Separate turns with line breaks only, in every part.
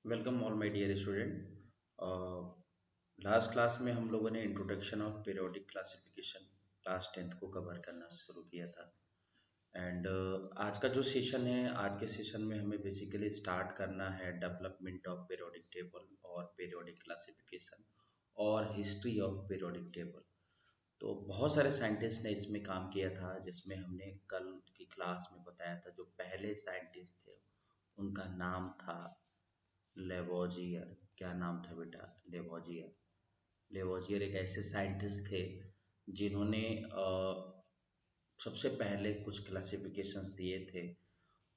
Welcome all my dear student. Last class में हम लोगों ने introduction of periodic classification class 10th को कवर करना शुरू किया था। एंड आज का जो सेशन है, आज के सेशन में हमें बेसिकली स्टार्ट करना है डेवलपमेंट ऑफ पीरियोडिक टेबल और पीरियोडिक क्लासिफिकेशन और हिस्ट्री ऑफ पीरियोडिक टेबल। तो बहुत सारे साइंटिस्ट ने इसमें काम किया था, जिसमें हमने कल की क्लास में बताया था जो पहले साइंटिस्ट थे उनका नाम था लेवोजियर। क्या नाम था बेटा? लेवोजियर। लेवोजियर एक ऐसे साइंटिस्ट थे जिन्होंने सबसे पहले कुछ क्लासिफिकेशंस दिए थे।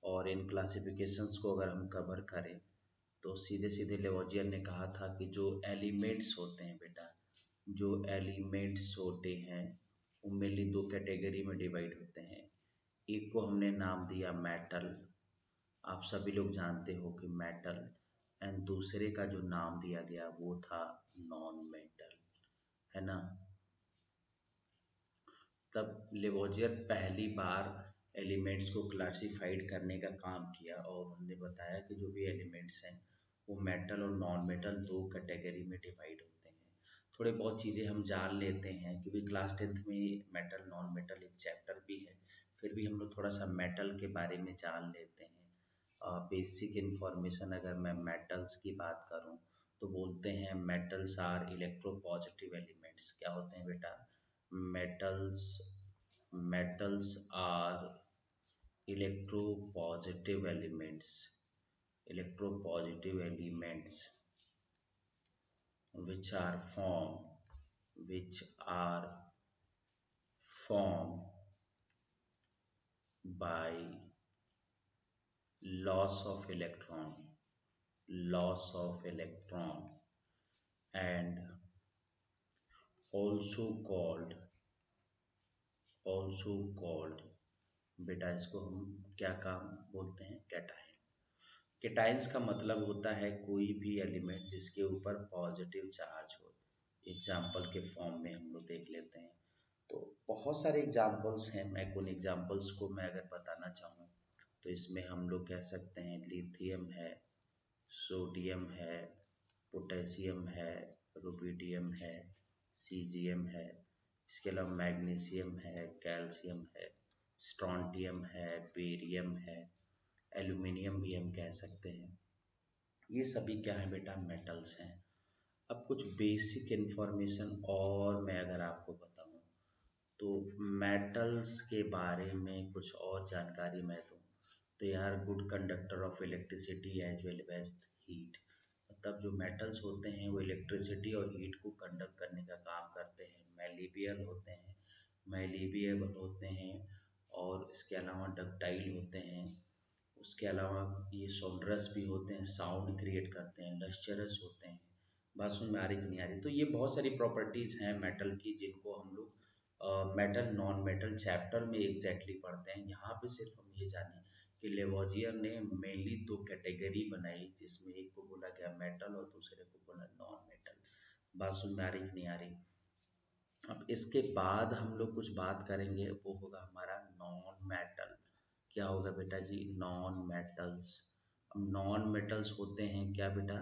और इन क्लासिफिकेशंस को अगर हम कवर करें तो सीधे सीधे लेवोजियर ने कहा था कि जो एलिमेंट्स होते हैं बेटा, जो एलिमेंट्स होते हैं वो मेनली दो कैटेगरी में डिवाइड होते हैं। एक को हमने नाम दिया मेटल, आप सभी लोग जानते हो कि मेटल। एंड दूसरे का जो नाम दिया गया वो था नॉन मेटल, है ना। तब लेवोजियर पहली बार एलिमेंट्स को क्लासिफाइड करने का काम किया और उन्होंने बताया कि जो भी एलिमेंट्स हैं वो मेटल और नॉन मेटल दो कैटेगरी में डिवाइड होते हैं। थोड़े बहुत चीज़ें हम जान लेते हैं क्योंकि क्लास 10th में मेटल नॉन मेटल एक चैप्टर भी है, फिर भी हम लोग थोड़ा सा मेटल के बारे में जान लेते हैं। बेसिक इन्फॉर्मेशन अगर मैं मेटल्स की बात करूं तो बोलते हैं मेटल्स आर इलेक्ट्रोपॉजिटिव एलिमेंट्स। क्या होते हैं बेटा? Metals metals are electropositive elements which are formed by loss of electron and also called बेटा इसको हम क्या काम बोलते हैं? कैटायन। केटाइन्स का मतलब होता है कोई भी एलिमेंट जिसके ऊपर पॉजिटिव चार्ज हो। एग्जाम्पल के फॉर्म में हम लोग देख लेते हैं। तो बहुत सारे एग्जाम्पल्स हैं, मैं उन एग्जाम्पल्स को मैं अगर बताना चाहूँ तो इसमें हम लोग कह सकते हैं लिथियम है, सोडियम है, पोटेशियम है, रुबिडियम है, सीजियम है। इसके अलावा मैग्नीशियम है, कैल्शियम है, स्ट्रॉन्टियम है, बेरियम है, एल्यूमिनियम भी हम कह सकते हैं। ये सभी क्या है बेटा? मेटल्स हैं। अब कुछ बेसिक इन्फॉर्मेशन और मैं अगर आपको बताऊं तो मेटल्स के बारे में कुछ और जानकारी मैं दूं तो यार good conductor of electricity as well as heat. मतलब जो मेटल्स होते हैं वो इलेक्ट्रिसिटी और हीट को कंडक्ट करने का काम करते हैं। मैलीबियल होते हैं और इसके अलावा डक्टाइल होते हैं। उसके अलावा ये सोनरस भी होते हैं, साउंड क्रिएट करते हैं, लस्चरस होते हैं। बात समझ में आ रही कि नहीं आ रही? तो ये बहुत सारी प्रॉपर्टीज़ हैं मेटल की जिनको हम लोग मेटल नॉन मेटल चैप्टर में एग्जैक्टली पढ़ते हैं। यहाँ पे सिर्फ हम ये जाने कि लेवोजियर ने मेनली दो कैटेगरी बनाई, जिसमें एक को बोला गया मेटल और दूसरे को बोला नॉन मेटल। बात समझ में आ रही कि नहीं आ रही? अब इसके बाद हम लोग कुछ बात करेंगे, वो होगा हमारा नॉन मेटल। क्या होगा बेटा जी? Non metals. अब नॉन मेटल्स होते हैं क्या बेटा?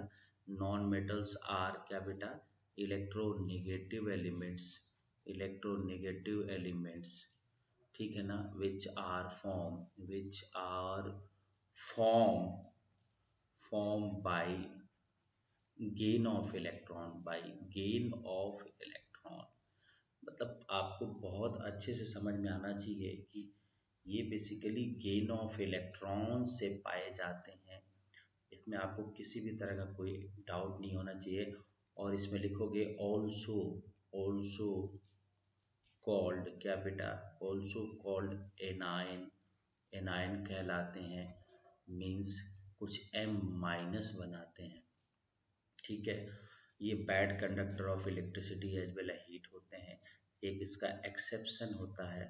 नॉन मेटल्स आर क्या बेटा? Electronegative elements. इलेक्ट्रोनेगेटिव एलिमेंट्स, ठीक है ना। Which are form by gain of electron. मतलब आपको बहुत अच्छे से समझ में आना चाहिए कि ये बेसिकली गेन ऑफ इलेक्ट्रॉन से पाए जाते हैं। इसमें आपको किसी भी तरह का कोई डाउट नहीं होना चाहिए। और इसमें लिखोगे ऑल्सो, ऑल्सो कॉल्ड क्या बेटा? Also called anion. एनायन कहलाते हैं, मीन्स कुछ एम माइनस बनाते हैं, ठीक है। ये bad conductor of electricity as well heat होते हैं। एक इसका एक्सेप्शन होता है,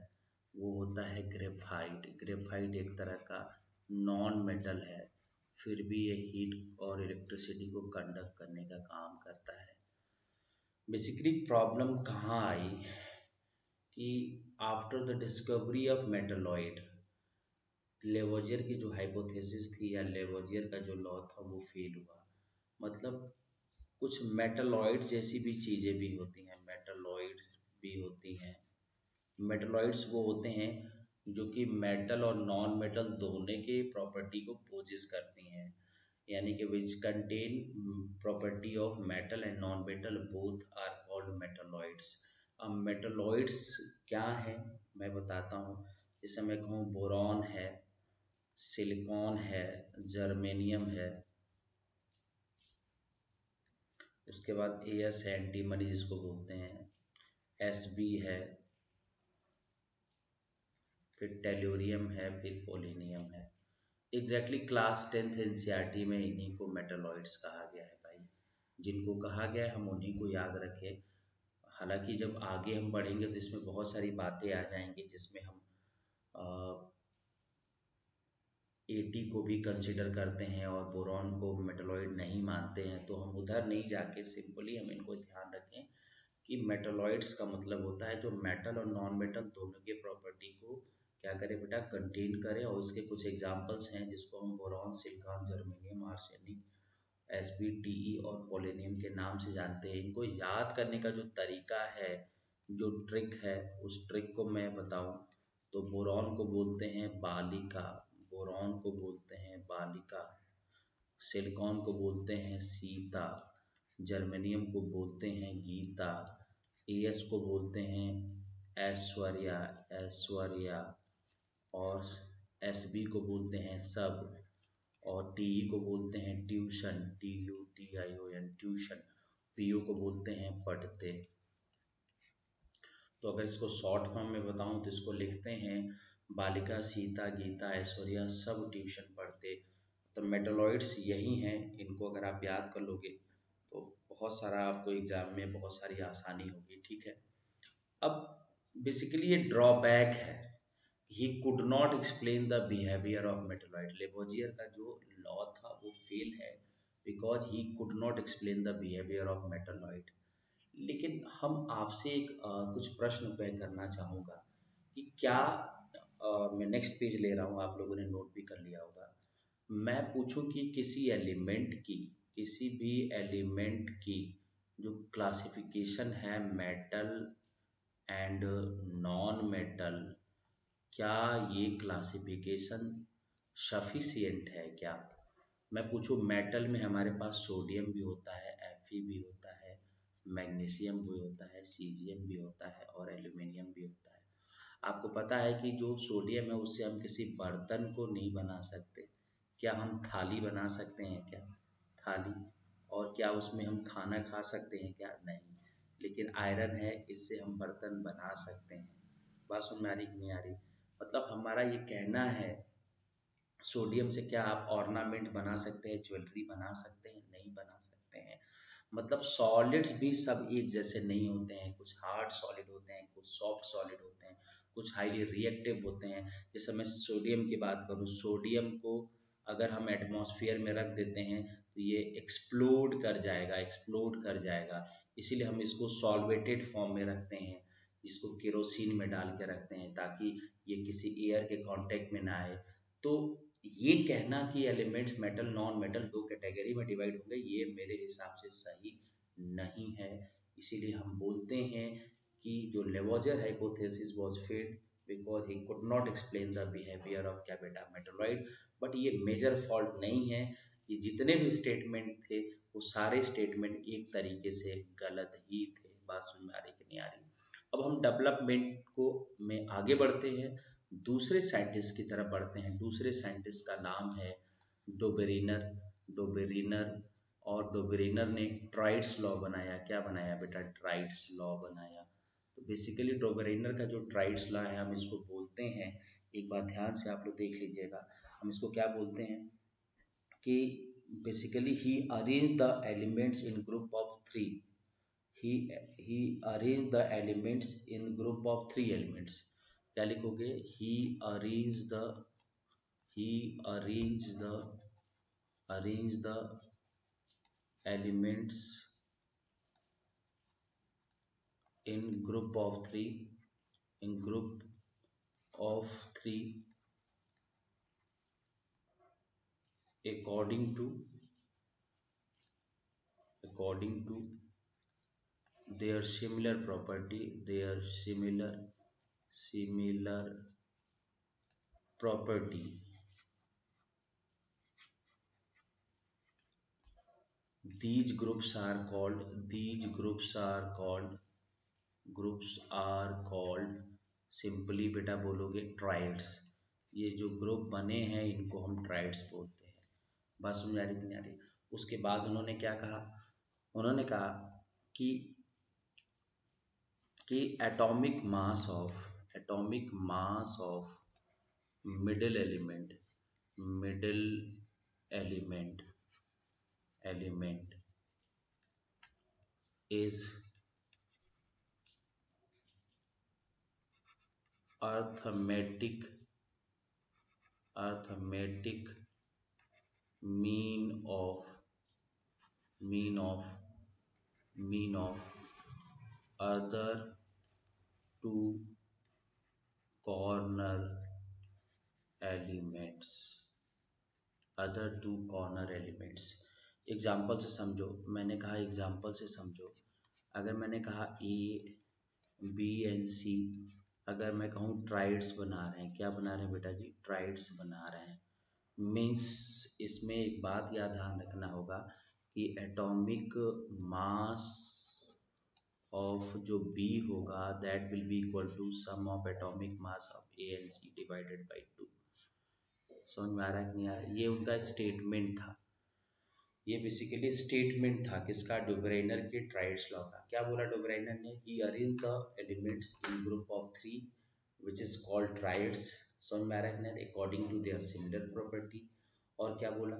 वो होता है ग्रेफाइट। ग्रेफाइट एक तरह का नॉन मेटल है, फिर भी ये हीट और इलेक्ट्रिसिटी को कंडक्ट करने का काम करता है। बेसिकली प्रॉब्लम कहाँ आई कि after the discovery of metalloid, Lavoisier की जो हाइपोथेसिस थी या लेवोजियर का जो लॉ था वो फेल हुआ। मतलब कुछ मेटलॉइड जैसी भी चीज़ें भी होती हैं, मेटलॉइड्स भी होती हैं। मेटलॉइड्स वो होते हैं जो कि मेटल और नॉन मेटल दोनों के प्रॉपर्टी को पोजेस करती हैं, यानी कि which contain property of metal and non metal both are called metalloids. अब मेटलॉइड्स क्या है मैं बताता हूँ। जैसे मैं कहूँ बोरॉन है, सिलिकॉन है, जर्मेनियम है, उसके बाद एस है एंटीमनी जिसको बोलते हैं, एस बी है, फिर टेल्यूरियम है, फिर पोलिनियम है। एग्जैक्टली क्लास 10th एनसीईआरटी में इन्हीं को मेटलॉइड्स कहा गया है भाई। जिनको कहा गया है हम उन्हीं को याद रखें। हालांकि जब आगे हम बढ़ेंगे तो इसमें बहुत सारी बातें आ जाएंगी जिसमें हम एटी को भी कंसिडर करते हैं और बोरॉन को मेटलॉइड नहीं मानते हैं, तो हम उधर नहीं जाके सिंपली हम इनको ध्यान रखें कि मेटलॉइड्स का मतलब होता है जो मेटल और नॉन मेटल दोनों के प्रॉपर्टी को क्या करे बेटा, कंटेन करे। और उसके कुछ एग्जांपल्स हैं जिसको हम बोरॉन, सिलिकॉन, जर्मेनियम, आर्सेनिक, एसबीटीई और पोलेनियम के नाम से जानते हैं। इनको याद करने का जो तरीका है, जो ट्रिक है, उस ट्रिक को मैं बताऊं तो बोरॉन को बोलते हैं बालिका, बोरॉन को बोलते हैं बालिका, सिलिकॉन को बोलते हैं सीता, जर्मेनियम को बोलते हैं गीता, एस को बोलते हैं ऐश्वर्या, ऐश्वर्या, और एसबी को बोलते हैं सब, और टीई को बोलते हैं ट्यूशन, TUTION ट्यूशन, पीयू को बोलते हैं पढ़ते। तो अगर इसको शॉर्ट फॉर्म में बताऊं तो इसको लिखते हैं बालिका, सीता, गीता, ऐश्वर्या सब ट्यूशन पढ़ते। तो मेटलॉइड्स यही हैं, इनको अगर आप याद कर लोगे तो बहुत सारा आपको एग्जाम में बहुत सारी आसानी होगी, ठीक है। अब बेसिकली ये ड्रॉबैक है, he could not explain the behaviour of metalloid. Lavoisier का जो लॉ था वो फेल है because he could not explain the behaviour of metalloid. लेकिन हम आपसे एक कुछ प्रश्न तय करना चाहूँगा कि क्या मैं नेक्स्ट पेज ले रहा हूँ, आप लोगों ने नोट भी कर लिया होगा। मैं पूछूं कि किसी एलिमेंट की, किसी भी एलिमेंट की जो क्लासिफिकेशन है मेटल एंड नॉन मेटल, क्या ये क्लासिफिकेशन सफिशिएंट है क्या। मैं पूछूं मेटल में हमारे पास सोडियम भी होता है, Fe भी होता है, मैग्नीशियम भी होता है, सीजियम भी होता है और एल्यूमिनियम भी होता है। आपको पता है कि जो सोडियम है उससे हम किसी बर्तन को नहीं बना सकते। क्या हम थाली बना सकते हैं क्या, थाली। और क्या उसमें हम खाना खा सकते हैं क्या, नहीं। लेकिन आयरन है, इससे हम बर्तन बना सकते हैं। बात समझ में आ रही कि नहीं आ रही। मतलब हमारा ये कहना है सोडियम से क्या आप ऑर्नामेंट बना सकते हैं, ज्वेलरी बना सकते हैं, नहीं बना सकते हैं। मतलब सॉलिड्स भी सब एक जैसे नहीं होते हैं, कुछ हार्ड सॉलिड होते हैं, कुछ सॉफ्ट सॉलिड होते हैं, कुछ हाईली रिएक्टिव होते हैं। जैसे मैं सोडियम की बात करूँ, सोडियम को अगर हम एटमॉस्फेयर में रख देते हैं तो ये एक्सप्लोड कर जाएगा, एक्सप्लोड कर जाएगा। इसीलिए हम इसको सॉल्वेटेड फॉर्म में रखते हैं, जिसको केरोसिन में डाल के रखते हैं ताकि ये किसी एयर के कांटेक्ट में ना आए। तो ये कहना कि एलिमेंट्स मेटल नॉन मेटल दो कैटेगरी में डिवाइड होंगे, ये मेरे हिसाब से सही नहीं है। इसीलिए हम बोलते हैं कि जो Lavoisier hypothesis was failed because he could not explain the behaviour of क्या बेटा मेटलॉइड। बट ये मेजर फॉल्ट नहीं है, ये जितने भी स्टेटमेंट थे वो सारे स्टेटमेंट एक तरीके से गलत ही थे। बात समझ में आ रही कि नहीं आ रही। अब हम डेवलपमेंट को में आगे बढ़ते हैं, दूसरे साइंटिस्ट की तरफ बढ़ते हैं। दूसरे साइंटिस्ट का नाम है डोबेरिनर, डोबेरिनर। और डोबेरिनर ने ट्राइड्स लॉ बनाया। क्या बनाया बेटा, ट्राइड्स लॉ बनाया। तो बेसिकली डोबेरिनर का जो ट्राइड्स लॉ है हम इसको बोलते हैं, एक बार ध्यान से आप लोग देख लीजिएगा, हम इसको क्या बोलते हैं कि basically he arrange the elements in group of three. he he arranged the elements in group of three elements। क्या लिखोगे, he arranged the elements in group of three, in group of three according to according to their similar property, their similar property. These groups are called simply बेटा बोलोगे triads. ये जो group बने हैं इनको हम ट्राइड्स बोलते हैं। बात समझ आ रही कि नहीं आ रही? उसके बाद उन्होंने क्या कहा? उन्होंने कहा कि atomic mass of middle element middle element element is arithmetic arithmetic mean of mean of mean of other two corner elements example से समझो। मैंने कहा एग्जाम्पल से समझो। अगर मैंने कहा ए बी एंड सी, अगर मैं कहूँ ट्राइड्स बना रहे हैं, क्या बना रहे हैं बेटा जी? ट्राइड्स बना रहे हैं। मीन्स इसमें एक बात याद ध्यान रखना होगा कि एटॉमिक मास ऑफ जो बी होगा that will be equal to sum of atomic mass of A and C divided by 2। समझ में आ रहा है कि नहीं आ रहा है? ये उनका स्टेटमेंट था। ये बेसिकली स्टेटमेंट था किसका? डुब्रेनर के ट्राइड्स लॉ का। क्या बोला डुब्रेनर ने? He arrange the elements in group of three which is called triads. समझ में आ रहा है कि नहीं? According to their similar property. और क्या बोला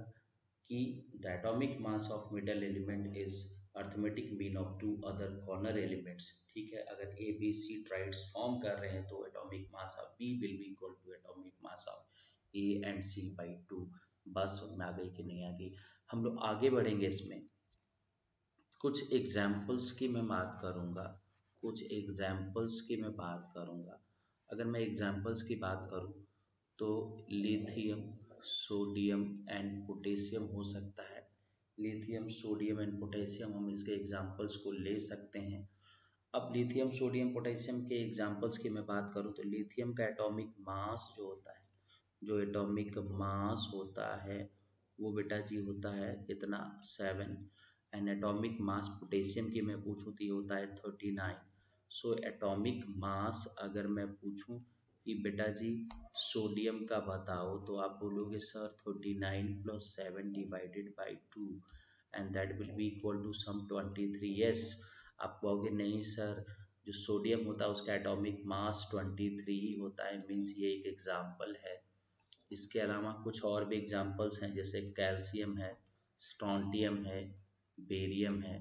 कि the atomic mass of middle element is arithmetic mean of two other corner elements. ठीक है, अगर A B C triads form कर रहे हैं तो atomic mass of B will be equal to atomic mass of A and C by 2। बस समझ में आ गई कि नहीं आ गई? हम लोग आगे बढ़ेंगे इसमें। कुछ एग्जाम्पल्स की मैं बात करूँगा अगर मैं एग्जाम्पल्स की बात करूँ तो लिथियम सोडियम एंड पोटेशियम हो सकता है। लिथियम सोडियम एंड पोटेशियम हम इसके एग्जाम्पल्स को ले सकते हैं। अब लिथियम सोडियम पोटेशियम के एग्जाम्पल्स की मैं बात करूँ तो लिथियम का एटॉमिक मास जो एटॉमिक मास होता है वो बेटा जी होता है कितना? 7। एंड एटॉमिक मास पोटेशियम की मैं पूछूं तो ये होता है 39। सो एटॉमिक मास अगर मैं पूछूं कि बेटा जी सोडियम का बताओ तो आप बोलोगे sir 39 plus 7 divided by 2 and that will be equal to sum 23। Yes, आप कहोगे नहीं सर, जो सोडियम होता है उसका एटॉमिक मास 23 ही होता है। मीन्स ये एक एग्जाम्पल है। इसके अलावा कुछ और भी एग्जांपल्स हैं जैसे कैल्शियम है, स्ट्रॉन्टियम है, बेरियम है।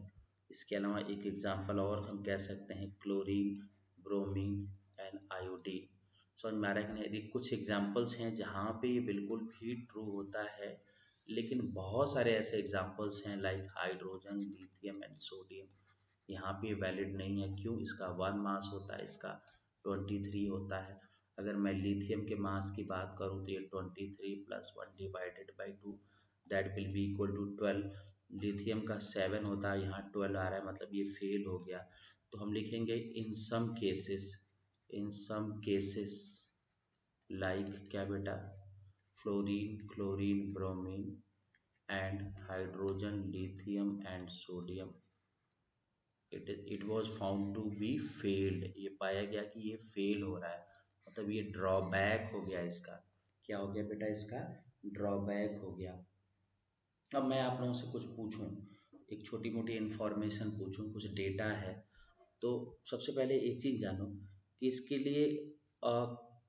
इसके अलावा एक एग्जांपल और हम कह सकते हैं क्लोरीन, ब्रोमीन एंड आयोडीन। समझ में आ रहा है कि नहीं? यदि कुछ एग्जांपल्स हैं जहाँ पे ये बिल्कुल भी ट्रू होता है, लेकिन बहुत सारे ऐसे एग्जांपल्स हैं like hydrogen, lithium and sodium, यहाँ पे वैलिड नहीं है। क्यों? इसका 1 मास होता है, इसका 23 होता है। अगर मैं लिथियम के मास की बात करूँ तो ये 23 plus 1 divided by 2 that will be equal to 12। Lithium का 7 होता है, यहाँ 12 आ रहा है, मतलब ये फेल हो गया। तो हम लिखेंगे इन सम केसेस लाइक क्या बेटा? Fluorine, chlorine, bromine and hydrogen, lithium and sodium it was found to be failed. ये पाया गया कि ये फेल हो रहा है, मतलब ये ड्रॉबैक हो गया इसका। क्या हो गया बेटा? इसका ड्रॉबैक हो गया। अब मैं आप लोगों से कुछ पूछूं, एक छोटी मोटी इन्फॉर्मेशन पूछूं, कुछ डेटा है, तो सबसे पहले एक चीज़ जानो कि इसके लिए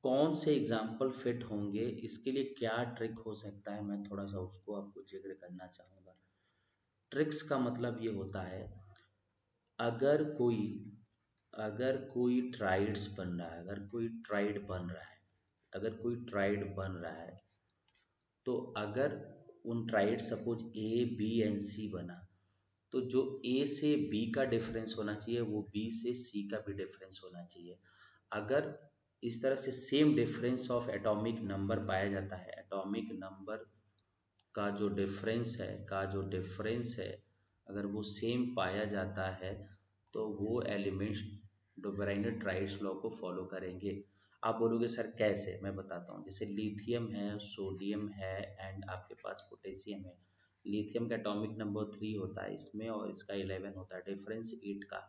कौन से एग्जाम्पल फिट होंगे, इसके लिए क्या ट्रिक हो सकता है, मैं थोड़ा सा उसको आपको जिक्र करना चाहूँगा। ट्रिक्स का मतलब ये होता है अगर कोई अगर कोई ट्राइड्स बन रहा है अगर कोई ट्राइड बन रहा है अगर कोई ट्राइड बन रहा है तो अगर उन triad suppose A B and C बना, तो जो ए से बी का डिफरेंस होना चाहिए वो बी से सी का भी डिफरेंस होना चाहिए। अगर इस तरह से same difference of atomic number पाया जाता है, एटॉमिक नंबर का जो डिफरेंस है अगर वो सेम पाया जाता है तो वो एलिमेंट्स डोबेराइनर ट्राइड्स लॉ को फॉलो करेंगे। आप बोलोगे सर कैसे, मैं बताता हूँ। जैसे लिथियम है, सोडियम है एंड आपके पास पोटेशियम है। लिथियम का एटॉमिक नंबर 3 होता है इसमें और इसका 11 होता है, डिफरेंस 8 का।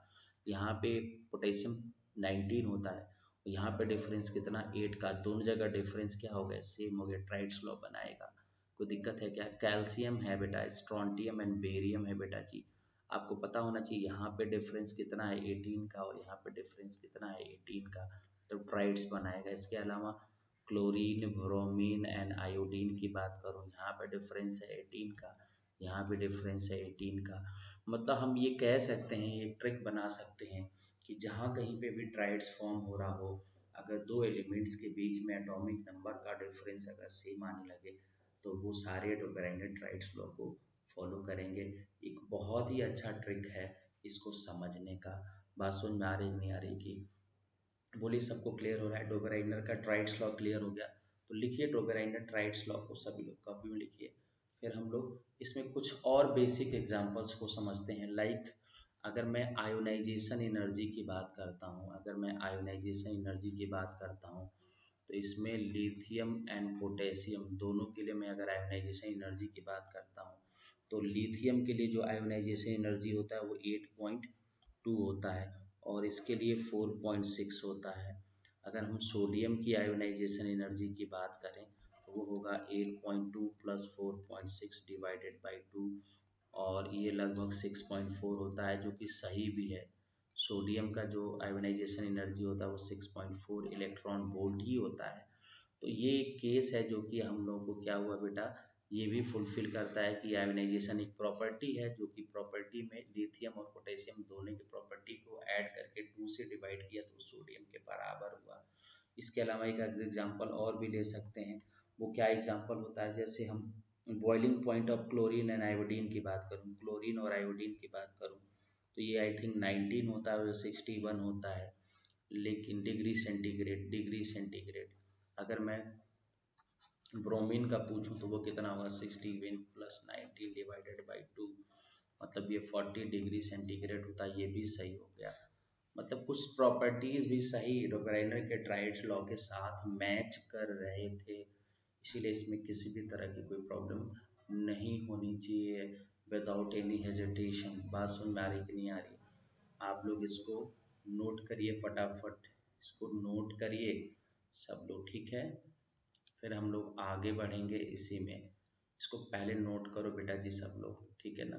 यहाँ पे पोटेशियम 19 होता है, यहाँ पे डिफरेंस कितना 8 का। दोनों जगह डिफरेंस क्या हो गया, सेम हो गया, ट्राइड्स लॉ बनाएगा। कोई दिक्कत है क्या? कैल्शियम है बेटा, स्ट्रॉन्टियम एंड बेरियम है बेटा जी। आपको पता होना चाहिए यहाँ पे डिफरेंस कितना है 18 का और यहाँ पे डिफरेंस कितना है 18 का, तो ट्राइड्स बनाएगा। इसके अलावा क्लोरीन, ब्रोमीन एंड आयोडीन की बात करूँ, यहाँ पे डिफरेंस है 18 का, यहाँ पे डिफरेंस है 18 का। मतलब हम ये कह सकते हैं, एक ट्रिक बना सकते हैं कि जहाँ कहीं पे भी ट्राइड्स फॉर्म हो रहा हो, अगर दो एलिमेंट्स के बीच में एटॉमिक नंबर का डिफरेंस अगर सेम आने लगे तो वो सारे डोबेराइनर ट्राइड्स लॉ को फॉलो करेंगे। एक बहुत ही अच्छा ट्रिक है इसको समझने का। बात समझ में आ रही नहीं आ रही कि बोलिए, सबको क्लियर हो रहा है? डोबेराइनर का ट्राइड्स लॉ क्लियर हो गया तो लिखिए डोबेराइनर ट्राइड्स लॉ को सभी लोग कॉपी में लिखिए। फिर हम लोग इसमें कुछ और बेसिक एग्जांपल्स को समझते हैं। लाइक अगर मैं आयोनाइजेशन एनर्जी की बात करता हूँ, अगर मैं आयोनाइजेशन एनर्जी की बात करता हूँ तो इसमें लिथियम एंड पोटेशियम दोनों के लिए मैं अगर आयोनाइजेशन एनर्जी की बात करता हूँ तो लिथियम के लिए जो आयोनाइजेशन एनर्जी होता है वो 8.2 होता है और इसके लिए 4.6 होता है। अगर हम सोडियम की आयोनाइजेशन एनर्जी की बात करें तो वो होगा 8.2 प्लस 4.6 डिवाइडेड बाई 2 और ये लगभग 6.4 होता है, जो कि सही भी है। सोडियम का जो आयोनाइजेशन एनर्जी होता है वो 6.4 इलेक्ट्रॉन वोल्ट ही होता है। तो ये एक केस है जो कि हम लोगों को क्या हुआ बेटा, ये भी फुलफिल करता है कि आयोनाइजेशन एक प्रॉपर्टी है, जो कि प्रॉपर्टी में लिथियम और पोटेशियम दोनों की प्रॉपर्टी को ऐड करके 2 से डिवाइड किया तो सोडियम के बराबर हुआ। इसके अलावा एक एग्जांपल और भी ले सकते हैं। वो क्या एग्जांपल होता है, जैसे हम boiling point of chlorine and iodine की बात करूँ, क्लोरीन और आयोडीन की बात करूँ तो ये आई थिंक 19 होता है और 61 होता है। लेकिन डिग्री सेंटीग्रेड अगर मैं ब्रोमीन का पूछूं तो वो कितना होगा, 61 प्लस 19 डिवाइडेड बाई 2, मतलब ये 40 डिग्री सेंटीग्रेड होता है। ये भी सही हो गया। मतलब कुछ प्रॉपर्टीज भी सही डोबेराइनर के ट्राइड्स लॉ के साथ मैच कर रहे थे, इसीलिए इसमें किसी भी तरह की कोई प्रॉब्लम नहीं होनी चाहिए। Without any hesitation. बात समझ में आ रही कि नहीं आ रही? आप लोग इसको नोट करिए फटाफट, इसको नोट करिए सब लोग, ठीक है? फिर हम लोग आगे बढ़ेंगे इसी में। इसको पहले नोट करो बेटा जी सब लोग, ठीक है ना?